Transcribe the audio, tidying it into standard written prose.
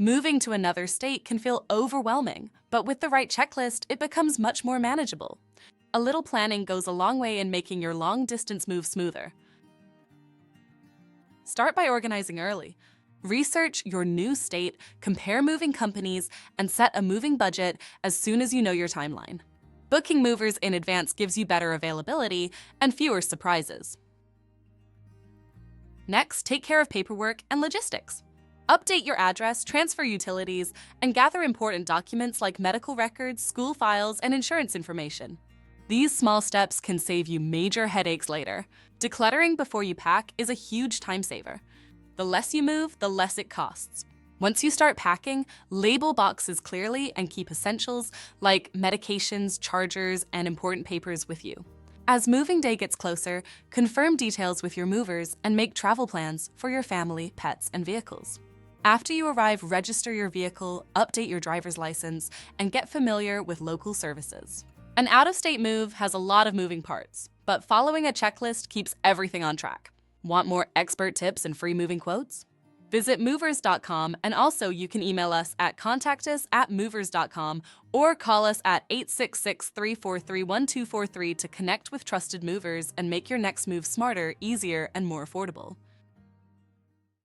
Moving to another state can feel overwhelming, but with the right checklist, it becomes much more manageable. A little planning goes a long way in making your long-distance move smoother. Start by organizing early. Research your new state, compare moving companies, and set a moving budget as soon as you know your timeline. Booking movers in advance gives you better availability and fewer surprises. Next, take care of paperwork and logistics. Update your address, transfer utilities, and gather important documents like medical records, school files, and insurance information. These small steps can save you major headaches later. Decluttering before you pack is a huge time saver. The less you move, the less it costs. Once you start packing, label boxes clearly and keep essentials like medications, chargers, and important papers with you. As moving day gets closer, confirm details with your movers and make travel plans for your family, pets, and vehicles. After you arrive, register your vehicle, update your driver's license, and get familiar with local services. An out-of-state move has a lot of moving parts, but following a checklist keeps everything on track. Want more expert tips and free moving quotes? Visit movers.com, and also you can email us at contactus@movers.com or call us at 866-343-1243 to connect with trusted movers and make your next move smarter, easier, and more affordable.